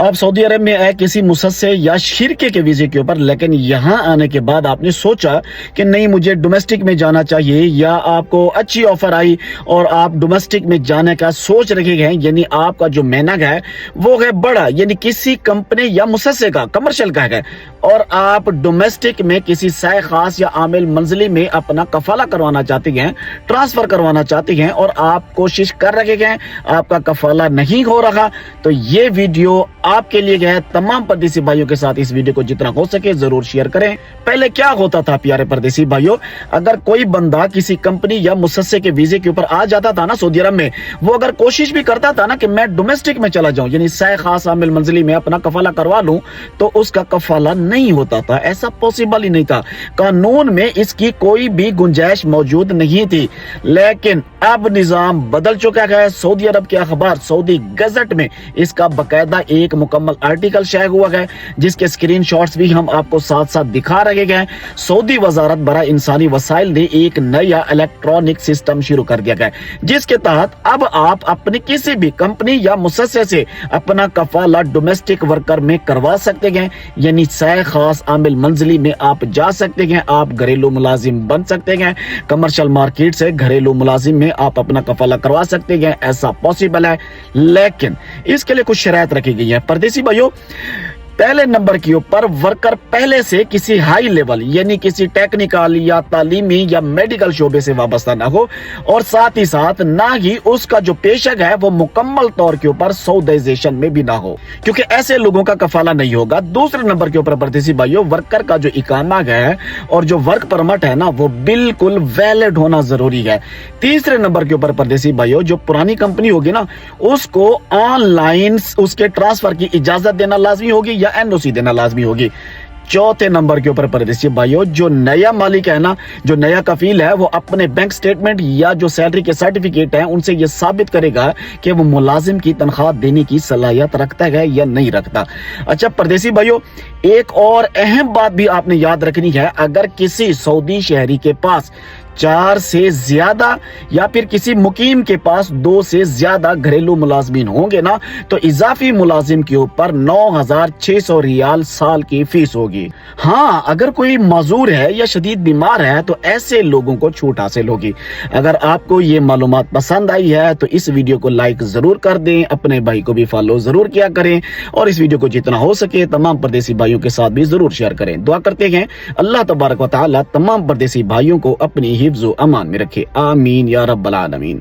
آپ سعودی عرب میں آئے کسی مسسے یا شرکے کے ویزے کے اوپر، لیکن یہاں آنے کے بعد آپ نے سوچا کہ نہیں مجھے ڈومیسٹک میں جانا چاہیے، یا آپ کو اچھی آفر آئی اور آپ ڈومیسٹک میں جانے کا سوچ رکھے گئے، یعنی آپ کا جو مینگ ہے وہ ہے بڑا، یعنی کسی کمپنی یا مسسے کا کمرشل کا ہے، اور آپ ڈومیسٹک میں کسی سائے خاص یا عامل منزلی میں اپنا کفالہ کروانا چاہتے ہیں، ٹرانسفر کروانا چاہتے ہیں، اور آپ کوشش کر رکھے گئے آپ کا کفالہ نہیں ہو رہا، تو یہ ویڈیو آپ کے لیے ہے۔ تمام پردیسی بھائیوں کے ساتھ اس ویڈیو کو جتنا ہو سکے ضرور شیئر کریں۔ پہلے کیا ہوتا تھا پیارے پردیسی بھائیوں، اگر کوئی بندہ کسی کمپنی یا مسسے کے ویزے کے اوپر آ جاتا تھا نا سعودی عرب میں، وہ اگر کوشش بھی کرتا تھا نا کہ میں ڈومیسٹک میں چلا جاؤں، یعنی سائے خاص عامل منزلی میں اپنا کفالہ کروا لوں، تو اس کا کفالہ نہیں ہوتا تھا، ایسا پاسبل ہی نہیں تھا، قانون میں اس کی کوئی بھی گنجائش موجود نہیں تھی۔ لیکن اب نظام بدل چکا ہے، سعودی عرب کے اخبار سعودی گزٹ میں اس کا باقاعدہ ایک مکمل آرٹیکل شائع ہوا ہے، جس کے اسکرین شاٹس بھی ہم آپ کو ساتھ ساتھ دکھا رہے ہیں۔ سعودی وزارت برائے انسانی وسائل نے ایک نیا الیکٹرانک سسٹم شروع کر دیا ہے، جس کے تحت اب آپ اپنی کسی بھی کمپنی یا مسسے سے اپنا کفالہ ڈومیسٹک ورکر میں کروا سکتے ہیں، یعنی سائے خاص عامل منزلی میں آپ جا سکتے ہیں، آپ گھریلو ملازم بن سکتے ہیں، کمرشل مارکیٹ سے گھریلو ملازم میں آپ اپنا کفالہ کروا سکتے ہیں، ایسا پاسبل ہے، لیکن اس کے لیے کچھ شرائط رکھی گئی ہیں۔ پردیسی بھائیوں، پہلے نمبر کے اوپر ورکر پہلے سے کسی ہائی لیول یعنی کسی ٹیکنیکل یا تعلیمی یا میڈیکل شعبے سے وابستہ نہ ہو، اور ساتھ ہی ساتھ نہ ہی اس کا جو پیشہ ہے وہ مکمل طور کے اوپر سعودائزیشن میں بھی نہ ہو، کیونکہ ایسے لوگوں کا کفالہ نہیں ہوگا۔ دوسرے نمبر کے اوپر پردیسی بھائیوں، ورکر کا جو اقامہ ہے اور جو ورک پرمٹ ہے نا وہ بالکل ویلڈ ہونا ضروری ہے۔ تیسرے نمبر کے اوپر پردیسی بھائیوں، جو پرانی کمپنی ہوگی نا اس کو آن لائن اس کے ٹرانسفر کی اجازت دینا لازمی ہوگی یا NOC دینا لازمی ہوگی۔ چوتھے نمبر کے اوپر پردیسی بھائیوں، جو نیا مالک ہے نا، جو نیا کفیل ہے، وہ اپنے بینک سٹیٹمنٹ یا جو سیلری کے سرٹیفکیٹ ہیں ان سے یہ ثابت کرے گا کہ وہ ملازم کی تنخواہ دینے کی صلاحیت رکھتا ہے یا نہیں رکھتا۔ اچھا پردیسی بھائیوں، ایک اور اہم بات بھی آپ نے یاد رکھنی ہے، اگر کسی سعودی شہری کے پاس 4 سے زیادہ یا پھر کسی مقیم کے پاس 2 سے زیادہ گھریلو ملازمین ہوں گے نا، تو اضافی ملازم کے اوپر 9,600 ریال سال کی فیس ہوگی۔ ہاں، اگر کوئی معذور ہے یا شدید بیمار ہے تو ایسے لوگوں کو چھوٹ حاصل ہوگی۔ اگر آپ کو یہ معلومات پسند آئی ہے تو اس ویڈیو کو لائک ضرور کر دیں، اپنے بھائی کو بھی فالو ضرور کیا کریں، اور اس ویڈیو کو جتنا ہو سکے تمام پردیسی بھائیوں کے ساتھ بھی ضرور شیئر کریں۔ دعا کرتے ہیں اللہ تبارک و تعالی تمام پردیسی بھائیوں کو اپنی حفظ و امان میں رکھے، آمین یا رب العالمین۔